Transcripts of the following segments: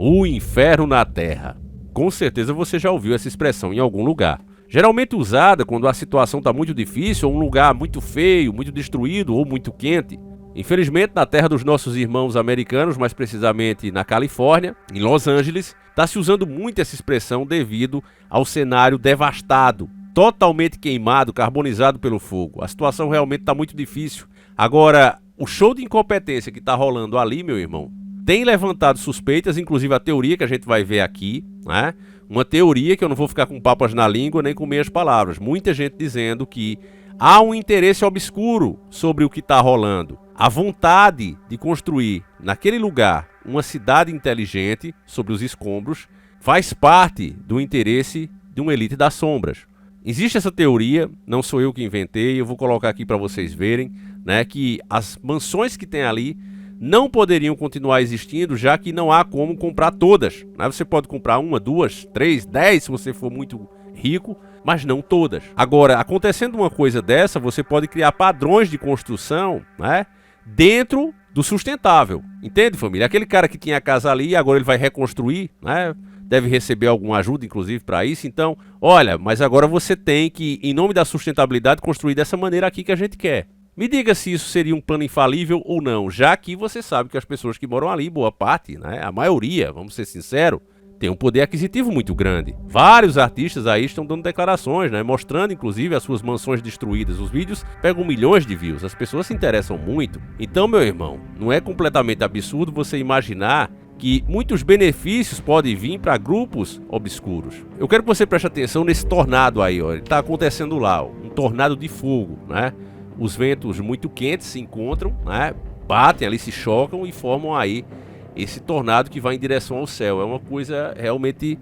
O inferno na Terra. Com certeza você já ouviu essa expressão em algum lugar. Geralmente usada quando a situação está muito difícil, ou um lugar muito feio, muito destruído ou muito quente. Infelizmente, na terra dos nossos irmãos americanos, mais precisamente na Califórnia, em Los Angeles, está se usando muito essa expressão devido ao cenário devastado, totalmente queimado, carbonizado pelo fogo. A situação realmente está muito difícil. Agora, o show de incompetência que está rolando ali, meu irmão, tem levantado suspeitas, inclusive a teoria que a gente vai ver aqui, né? Uma teoria que eu não vou ficar com papas na língua nem com meias palavras. Muita gente dizendo que há um interesse obscuro sobre o que está rolando. A vontade de construir naquele lugar uma cidade inteligente sobre os escombros faz parte do interesse de uma elite das sombras. Existe essa teoria, não sou eu que inventei, eu vou colocar aqui para vocês verem, né, que as mansões que tem ali não poderiam continuar existindo, já que não há como comprar todas, né? Você pode comprar 1, 2, 3, 10 se você for muito rico, mas não todas. Agora, acontecendo uma coisa dessa, você pode criar padrões de construção, né, dentro do sustentável. Entende, família? Aquele cara que tinha a casa ali e agora ele vai reconstruir, né? Deve receber alguma ajuda, inclusive, para isso. Então, olha, mas agora você tem que, em nome da sustentabilidade, construir dessa maneira aqui que a gente quer. Me diga se isso seria um plano infalível ou não, já que você sabe que as pessoas que moram ali, boa parte, né, a maioria, vamos ser sinceros, tem um poder aquisitivo muito grande. Vários artistas aí estão dando declarações, né, mostrando inclusive as suas mansões destruídas. Os vídeos pegam milhões de views, as pessoas se interessam muito. Então, meu irmão, não é completamente absurdo você imaginar que muitos benefícios podem vir para grupos obscuros. Eu quero que você preste atenção nesse tornado aí, ó. Ele está acontecendo lá, ó, um tornado de fogo, né? Os ventos muito quentes se encontram, né? Batem ali, se chocam e formam aí esse tornado que vai em direção ao céu. É uma coisa realmente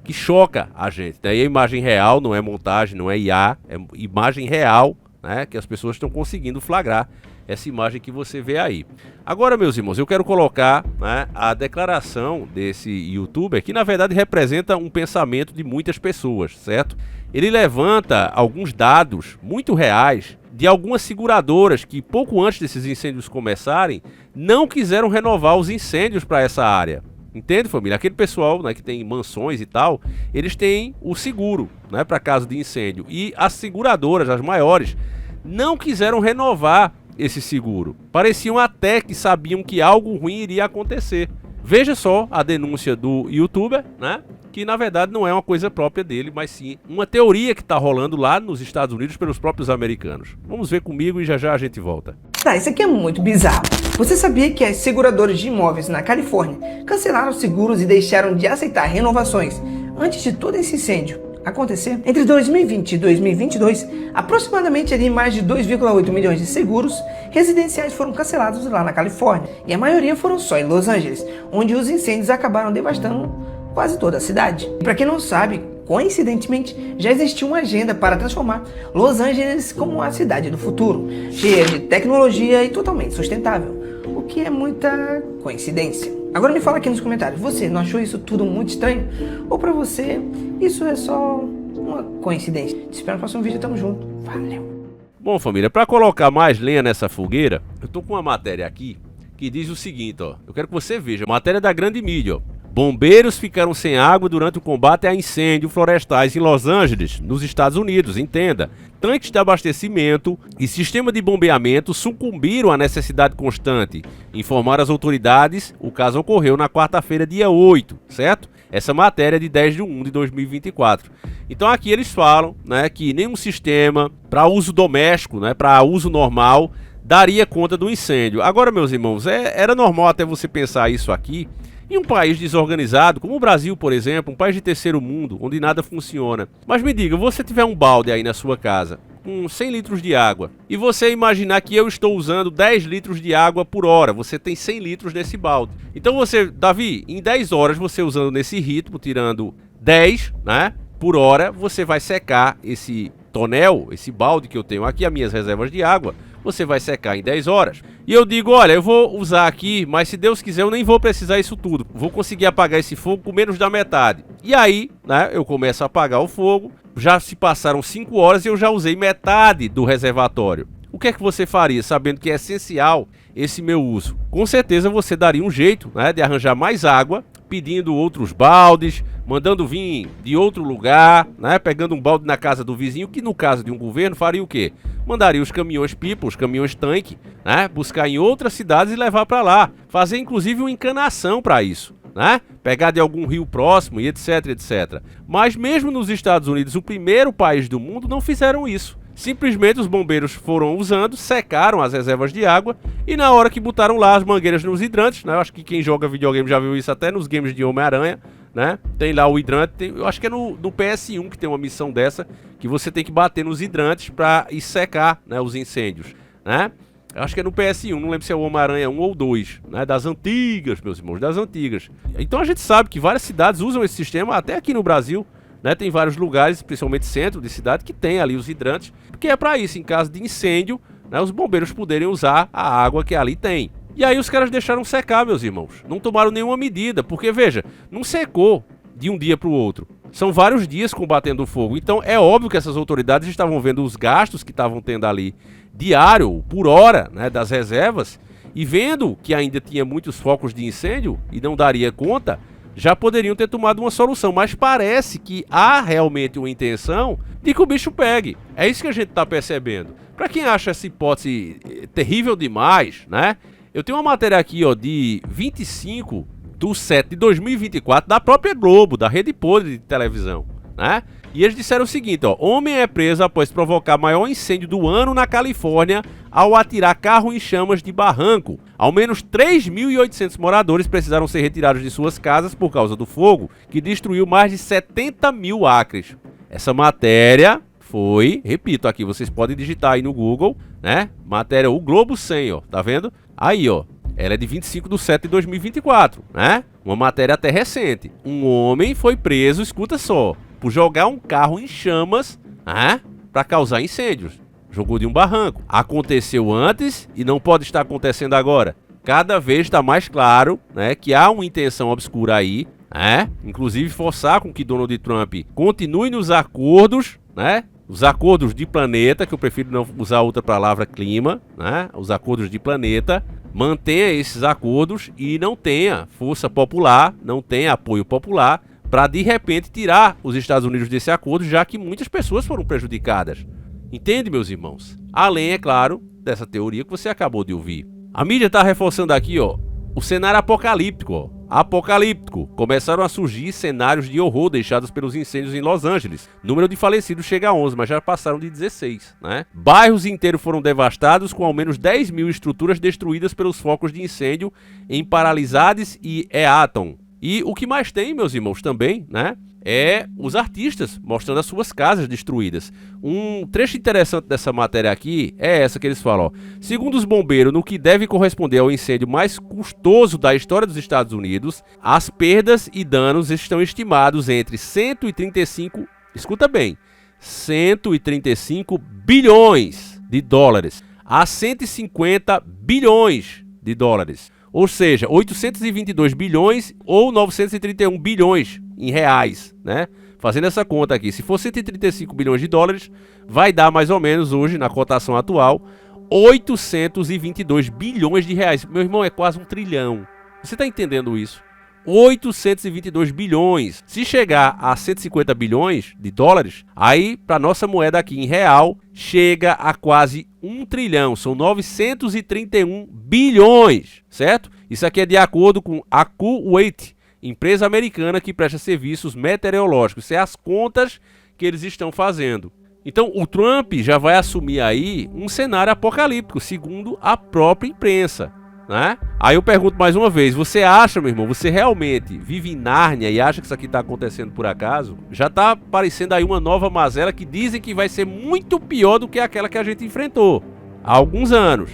que choca a gente, né? E a imagem real, não é montagem, não é IA, é imagem real, né? Que as pessoas estão conseguindo flagrar essa imagem que você vê aí. Agora, meus irmãos, eu quero colocar, né, a declaração desse youtuber, que na verdade representa um pensamento de muitas pessoas, certo? Ele levanta alguns dados muito reais de algumas seguradoras que pouco antes desses incêndios começarem, não quiseram renovar os incêndios para essa área. Entende, família? Aquele pessoal, né, que tem mansões e tal, eles têm o seguro, né, para caso de incêndio. E as seguradoras, as maiores, não quiseram renovar esse seguro. Pareciam até que sabiam que algo ruim iria acontecer. Veja só a denúncia do youtuber, né? Que na verdade não é uma coisa própria dele, mas sim uma teoria que está rolando lá nos Estados Unidos pelos próprios americanos. Vamos ver comigo e já já a gente volta. Tá, isso aqui é muito bizarro. Você sabia que as seguradoras de imóveis na Califórnia cancelaram seguros e deixaram de aceitar renovações antes de todo esse incêndio acontecer? Entre 2020 e 2022, aproximadamente ali mais de 2,8 milhões de seguros residenciais foram cancelados lá na Califórnia. E a maioria foram só em Los Angeles, onde os incêndios acabaram devastando quase toda a cidade. E para quem não sabe, coincidentemente, já existia uma agenda para transformar Los Angeles como a cidade do futuro, cheia de tecnologia e totalmente sustentável, o que é muita coincidência. Agora me fala aqui nos comentários, você não achou isso tudo muito estranho? Ou para você, isso é só uma coincidência? Te espero no próximo vídeo, tamo junto, valeu! Bom, família, para colocar mais lenha nessa fogueira, eu tô com uma matéria aqui que diz o seguinte, ó. Eu quero que você veja, matéria da grande mídia, ó. Bombeiros ficaram sem água durante o combate a incêndios florestais em Los Angeles, nos Estados Unidos, entenda. Tanques de abastecimento e sistema de bombeamento sucumbiram à necessidade constante. Informaram as autoridades, o caso ocorreu na quarta-feira, dia 8, certo? Essa matéria é de 10/1 de 2024. Então aqui eles falam, né, que nenhum sistema para uso doméstico, né, para uso normal, daria conta do incêndio. Agora, meus irmãos, era normal até você pensar isso aqui, em um país desorganizado, como o Brasil, por exemplo, um país de terceiro mundo, onde nada funciona. Mas me diga, você tiver um balde aí na sua casa, com 100 litros de água, e você imaginar que eu estou usando 10 litros de água por hora, você tem 100 litros nesse balde. Então você, Davi, em 10 horas, você usando nesse ritmo, tirando 10, né, por hora, você vai secar esse tonel, esse balde que eu tenho aqui, as minhas reservas de água, você vai secar em 10 horas. E eu digo, olha, eu vou usar aqui, mas se Deus quiser eu nem vou precisar isso tudo. Vou conseguir apagar esse fogo com menos da metade. E aí, né, eu começo a apagar o fogo, já se passaram 5 horas e eu já usei metade do reservatório. O que é que você faria, sabendo que é essencial esse meu uso? Com certeza você daria um jeito, né, de arranjar mais água pedindo outros baldes, mandando vir de outro lugar, né? Pegando um balde na casa do vizinho, que no caso de um governo faria o quê? Mandaria os caminhões-pipa, os caminhões-tanque, né? Buscar em outras cidades e levar para lá. Fazer inclusive uma encanação para isso, né? Pegar de algum rio próximo e etc, etc. Mas mesmo nos Estados Unidos, o primeiro país do mundo, não fizeram isso. Simplesmente os bombeiros foram usando, secaram as reservas de água e na hora que botaram lá as mangueiras nos hidrantes, né? Eu acho que quem joga videogame já viu isso até nos games de Homem-Aranha, né? Tem lá o hidrante, eu acho que é no PS1 que tem uma missão dessa, que você tem que bater nos hidrantes para ir secar, né, os incêndios, né? Eu acho que é no PS1, não lembro se é o Homem-Aranha 1 ou 2, né? Das antigas, meus irmãos, das antigas. Então a gente sabe que várias cidades usam esse sistema, até aqui no Brasil, né? Tem vários lugares, principalmente centro de cidade, que tem ali os hidrantes, porque é para isso, em caso de incêndio, né, os bombeiros poderem usar a água que ali tem. E aí os caras deixaram secar, meus irmãos. Não tomaram nenhuma medida, porque veja, não secou de um dia para o outro. São vários dias combatendo o fogo. Então é óbvio que essas autoridades estavam vendo os gastos que estavam tendo ali diário, por hora, né, das reservas, e vendo que ainda tinha muitos focos de incêndio e não daria conta, já poderiam ter tomado uma solução. Mas parece que há realmente uma intenção de que o bicho pegue. É isso que a gente está percebendo. Para quem acha essa hipótese terrível demais, né? Eu tenho uma matéria aqui, ó, de 25/7/2024 da própria Globo, da Rede Podre de televisão, né? E eles disseram o seguinte, ó: homem é preso após provocar maior incêndio do ano na Califórnia ao atirar carro em chamas de barranco. Ao menos 3.800 moradores precisaram ser retirados de suas casas por causa do fogo, que destruiu mais de 70 mil acres. Essa matéria foi, repito, aqui vocês podem digitar aí no Google, né? Matéria O Globo 100, ó, tá vendo? Aí, ó, ela é de 25/7/2024, né? Uma matéria até recente. Um homem foi preso, escuta só, por jogar um carro em chamas, né, para causar incêndios. Jogou de um barranco. Aconteceu antes e não pode estar acontecendo agora. Cada vez está mais claro, né, que há uma intenção obscura aí, né? Inclusive forçar com que Donald Trump continue nos acordos, né? Os acordos de planeta, que eu prefiro não usar outra palavra, clima, né? Os acordos de planeta, mantenha esses acordos e não tenha força popular, não tenha apoio popular para de repente tirar os Estados Unidos desse acordo, já que muitas pessoas foram prejudicadas. Entende, meus irmãos? Além, é claro, dessa teoria que você acabou de ouvir. A mídia está reforçando aqui, ó, o cenário apocalíptico, ó. Apocalíptico. Começaram a surgir cenários de horror deixados pelos incêndios em Los Angeles. O número de falecidos chega a 11, mas já passaram de 16, né? Bairros inteiros foram devastados, com ao menos 10 mil estruturas destruídas pelos focos de incêndio em Paralisades e Eaton. E o que mais tem, meus irmãos, também, né, é os artistas mostrando as suas casas destruídas. Um trecho interessante dessa matéria aqui é essa que eles falam, ó. Segundo os bombeiros, no que deve corresponder ao incêndio mais custoso da história dos Estados Unidos, as perdas e danos estão estimados entre 135, escuta bem, 135 bilhões de dólares a 150 bilhões de dólares. Ou seja, 822 bilhões ou 931 bilhões em reais, né? Fazendo essa conta aqui, se for 135 bilhões de dólares, vai dar mais ou menos hoje, na cotação atual, 822 bilhões de reais. Meu irmão, é quase 1 trilhão. Você está entendendo isso? 822 bilhões. Se chegar a 150 bilhões de dólares, aí, para nossa moeda aqui em real, chega a quase 1 trilhão. São 931 bilhões, certo? Isso aqui é de acordo com a AccuWeather, empresa americana que presta serviços meteorológicos. Isso é as contas que eles estão fazendo. Então, o Trump já vai assumir aí um cenário apocalíptico, segundo a própria imprensa, né? Aí eu pergunto mais uma vez, você acha, meu irmão, você realmente vive em Nárnia e acha que isso aqui está acontecendo por acaso? Já está aparecendo aí uma nova mazela que dizem que vai ser muito pior do que aquela que a gente enfrentou há alguns anos,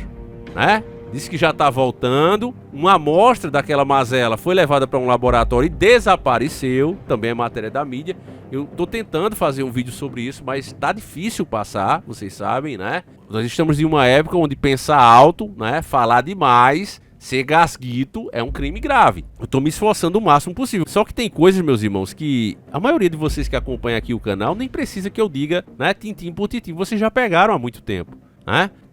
né? Diz que já está voltando, uma amostra daquela mazela foi levada para um laboratório e desapareceu, também é matéria da mídia. Eu estou tentando fazer um vídeo sobre isso, mas está difícil passar, vocês sabem, né? Nós estamos em uma época onde pensar alto, né, falar demais, ser gasguito é um crime grave. Eu estou me esforçando o máximo possível. Só que tem coisas, meus irmãos, que a maioria de vocês que acompanham aqui o canal nem precisa que eu diga, né, tintim por tintim, vocês já pegaram há muito tempo.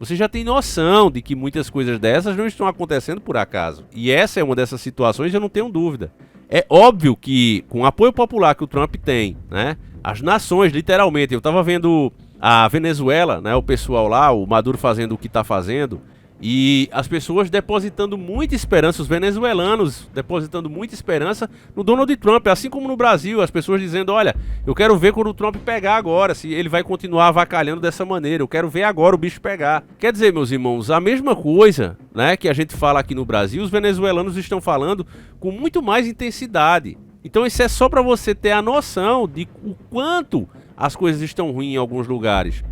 Você já tem noção de que muitas coisas dessas não estão acontecendo por acaso. E essa é uma dessas situações, eu não tenho dúvida. É óbvio que, com o apoio popular que o Trump tem, né, as nações, literalmente, eu estava vendo a Venezuela, né, o pessoal lá, o Maduro fazendo o que está fazendo, e as pessoas depositando muita esperança, os venezuelanos depositando muita esperança no Donald Trump, assim como no Brasil, as pessoas dizendo, olha, eu quero ver quando o Trump pegar agora, se ele vai continuar avacalhando dessa maneira, eu quero ver agora o bicho pegar. Quer dizer, meus irmãos, a mesma coisa, né, que a gente fala aqui no Brasil, os venezuelanos estão falando com muito mais intensidade. Então isso é só para você ter a noção de o quanto as coisas estão ruins em alguns lugares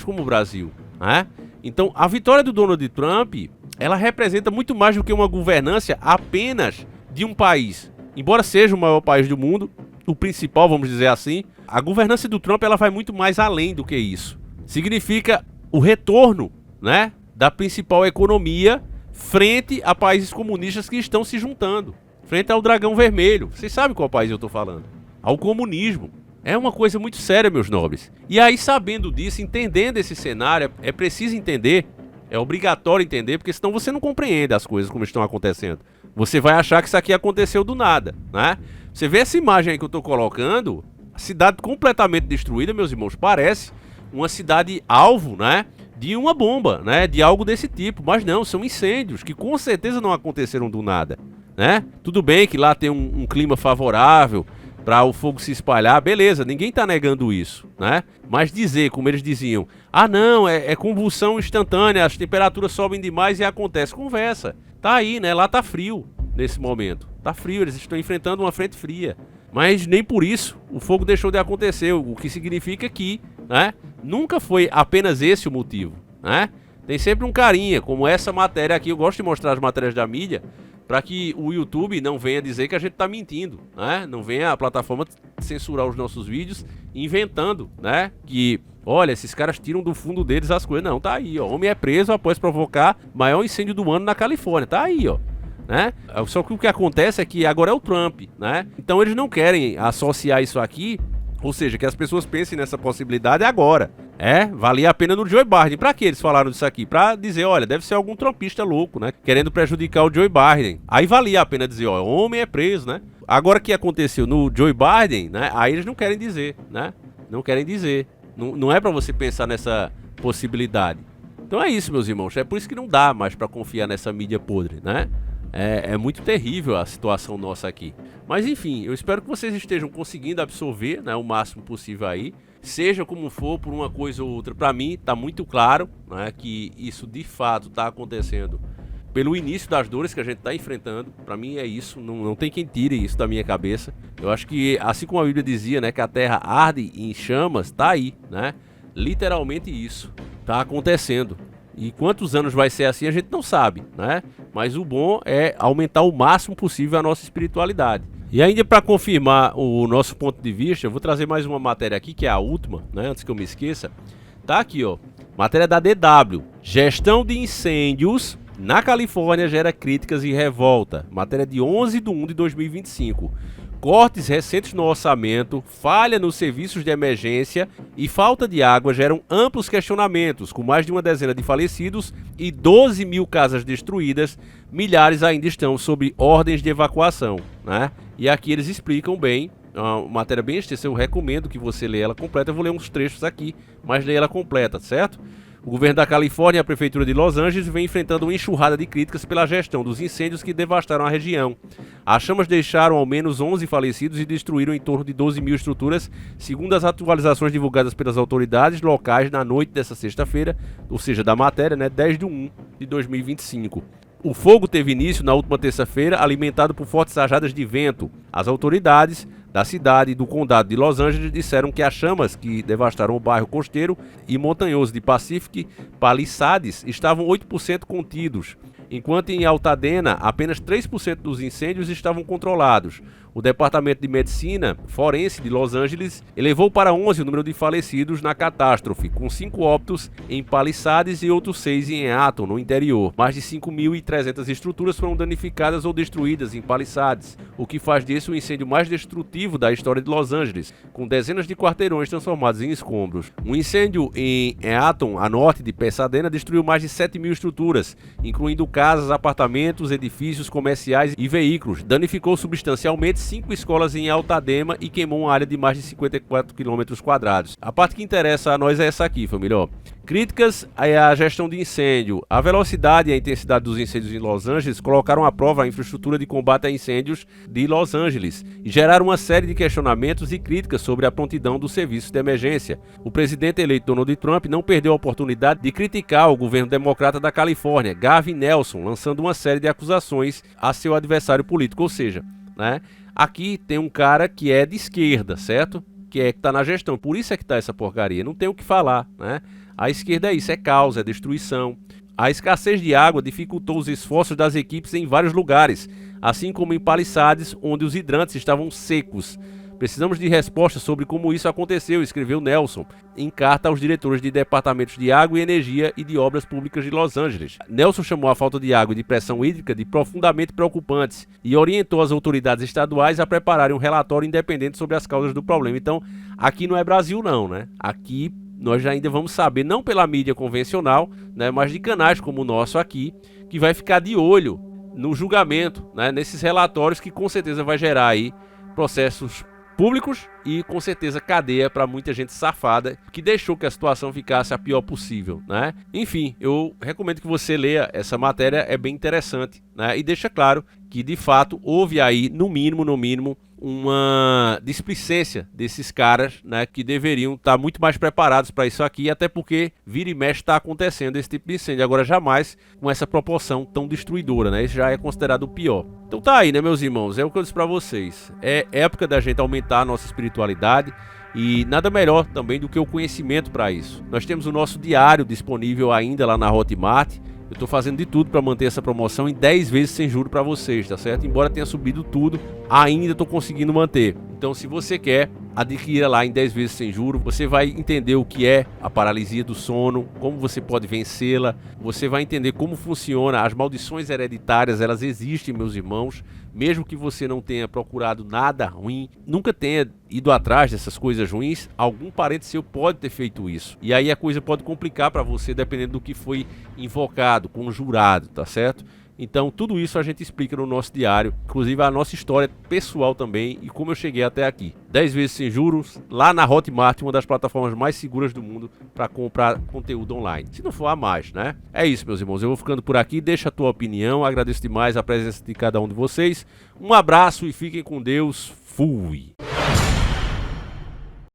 como o Brasil, né? Então, a vitória do Donald Trump, ela representa muito mais do que uma governança apenas de um país. Embora seja o maior país do mundo, o principal, vamos dizer assim, a governança do Trump ela vai muito mais além do que isso. Significa o retorno, né, da principal economia frente a países comunistas que estão se juntando. Frente ao dragão vermelho. Vocês sabem qual país eu estou falando? Ao comunismo. É uma coisa muito séria, meus nobres. E aí, sabendo disso, entendendo esse cenário, é preciso entender, é obrigatório entender, porque senão você não compreende as coisas como estão acontecendo. Você vai achar que isso aqui aconteceu do nada, né? Você vê essa imagem aí que eu estou colocando, a cidade completamente destruída, meus irmãos, parece uma cidade alvo, né, de uma bomba, né, de algo desse tipo. Mas não, são incêndios que com certeza não aconteceram do nada, né? Tudo bem que lá tem um clima favorável para o fogo se espalhar, beleza, ninguém tá negando isso, né? Mas dizer, como eles diziam, ah não, é convulsão instantânea, as temperaturas sobem demais e acontece, conversa. Tá aí, né? Lá tá frio nesse momento, tá frio, eles estão enfrentando uma frente fria. Mas nem por isso o fogo deixou de acontecer, o que significa que, né, nunca foi apenas esse o motivo, né? Tem sempre um carinha, como essa matéria aqui, eu gosto de mostrar as matérias da mídia, para que o YouTube não venha dizer que a gente está mentindo, né? Não venha a plataforma censurar os nossos vídeos inventando, né? Que, olha, esses caras tiram do fundo deles as coisas. Não, tá aí, ó. Homem é preso após provocar maior incêndio do ano na Califórnia. Tá aí, ó. Né? Só que o que acontece é que agora é o Trump, né? Então eles não querem associar isso aqui, ou seja, que as pessoas pensem nessa possibilidade agora. Valia a pena no Joe Biden. Pra que eles falaram disso aqui? Pra dizer, olha, deve ser algum trumpista louco, né? Querendo prejudicar o Joe Biden. Aí valia a pena dizer, ó, homem é preso, né? Agora que aconteceu no Joe Biden, né? Aí eles não querem dizer, né? Não querem dizer. Não é pra você pensar nessa possibilidade. Então é isso, meus irmãos. É por isso que não dá mais pra confiar nessa mídia podre, né? É muito terrível a situação nossa aqui. Mas enfim, eu espero que vocês estejam conseguindo absorver, né, o máximo possível aí. Seja como for, por uma coisa ou outra, para mim tá muito claro, né, que isso de fato tá acontecendo pelo início das dores que a gente tá enfrentando. Para mim é isso, não tem quem tire isso da minha cabeça. Eu acho que, assim como a Bíblia dizia, né, que a terra arde em chamas, tá aí, né? Literalmente isso tá acontecendo. E quantos anos vai ser assim a gente não sabe, né? Mas o bom é aumentar o máximo possível a nossa espiritualidade. E ainda para confirmar o nosso ponto de vista, eu vou trazer mais uma matéria aqui, que é a última, né? Antes que eu me esqueça. Tá aqui, ó. Matéria da DW. Gestão de incêndios na Califórnia gera críticas e revolta. Matéria de 11/1/2025. Cortes recentes no orçamento, falha nos serviços de emergência e falta de água geram amplos questionamentos, com mais de uma dezena de falecidos e 12 mil casas destruídas, milhares ainda estão sob ordens de evacuação, né? E aqui eles explicam bem, uma matéria bem extensa, eu recomendo que você leia ela completa, eu vou ler uns trechos aqui, mas leia ela completa, certo? O governo da Califórnia e a prefeitura de Los Angeles vem enfrentando uma enxurrada de críticas pela gestão dos incêndios que devastaram a região. As chamas deixaram ao menos 11 falecidos e destruíram em torno de 12 mil estruturas, segundo as atualizações divulgadas pelas autoridades locais na noite dessa sexta-feira, ou seja, da matéria, né, 10/1/2025. O fogo teve início na última terça-feira, alimentado por fortes rajadas de vento. As autoridades da cidade e do condado de Los Angeles disseram que as chamas que devastaram o bairro costeiro e montanhoso de Pacific Palisades estavam 8% contidos, enquanto em Altadena apenas 3% dos incêndios estavam controlados. O Departamento de Medicina Forense de Los Angeles elevou para 11 o número de falecidos na catástrofe, com 5 óbitos em Palisades e outros 6 em Eaton, no interior. Mais de 5.300 estruturas foram danificadas ou destruídas em Palisades, o que faz disso o incêndio mais destrutivo da história de Los Angeles, com dezenas de quarteirões transformados em escombros. Um incêndio em Eaton, a norte de Pasadena, destruiu mais de 7.000 estruturas, incluindo casas, apartamentos, edifícios comerciais e veículos. Danificou substancialmente 5 escolas em Altadena e queimou uma área de mais de 54 km². A parte que interessa a nós é essa aqui, família. Críticas à gestão de incêndio. A velocidade e a intensidade dos incêndios em Los Angeles colocaram à prova a infraestrutura de combate a incêndios de Los Angeles e geraram uma série de questionamentos e críticas sobre a prontidão do serviço de emergência. O presidente eleito Donald Trump não perdeu a oportunidade de criticar o governo democrata da Califórnia, Gavin Newsom, lançando uma série de acusações a seu adversário político, ou seja, aqui tem um cara que é de esquerda, certo? Que está na gestão, por isso é que está essa porcaria, não tem o que falar, A esquerda é isso, é caos, é destruição. A escassez de água dificultou os esforços das equipes em vários lugares, assim como em Palisades, onde os hidrantes estavam secos. Precisamos de respostas sobre como isso aconteceu, escreveu Nelson em carta aos diretores de departamentos de água e energia e de obras públicas de Los Angeles. Nelson chamou a falta de água e de pressão hídrica de profundamente preocupantes e orientou as autoridades estaduais a prepararem um relatório independente sobre as causas do problema. Então, aqui não é Brasil não, Aqui nós ainda vamos saber, não pela mídia convencional, mas de canais como o nosso aqui, que vai ficar de olho no julgamento, nesses relatórios que com certeza vai gerar aí processos públicos e com certeza cadeia para muita gente safada que deixou que a situação ficasse a pior possível, Enfim, eu recomendo que você leia essa matéria, é bem interessante, E deixa claro que de fato houve aí, no mínimo, uma displicência desses caras, que deveriam estar muito mais preparados para isso aqui, até porque vira e mexe está acontecendo esse tipo de incêndio, agora jamais com essa proporção tão destruidora, Isso já é considerado o pior. Então tá aí, meus irmãos, é o que eu disse para vocês, é época da gente aumentar a nossa espiritualidade e nada melhor também do que o conhecimento para isso. Nós temos o nosso diário disponível ainda lá na Hotmart. Eu estou fazendo de tudo para manter essa promoção em 10 vezes sem juros para vocês, tá certo? Embora tenha subido tudo, ainda estou conseguindo manter. Então, se você quer, adquira lá em 10 vezes sem juros. Você vai entender o que é a paralisia do sono, como você pode vencê-la. Você vai entender como funciona. As maldições hereditárias, elas existem, meus irmãos. Mesmo que você não tenha procurado nada ruim, nunca tenha ido atrás dessas coisas ruins, algum parente seu pode ter feito isso. E aí a coisa pode complicar para você, dependendo do que foi invocado, conjurado, tá certo? Então tudo isso a gente explica no nosso diário, inclusive a nossa história pessoal também e como eu cheguei até aqui. 10 vezes sem juros, lá na Hotmart, uma das plataformas mais seguras do mundo para comprar conteúdo online. Se não for a mais, É isso, meus irmãos, eu vou ficando por aqui, deixa a tua opinião, agradeço demais a presença de cada um de vocês. Um abraço e fiquem com Deus, fui!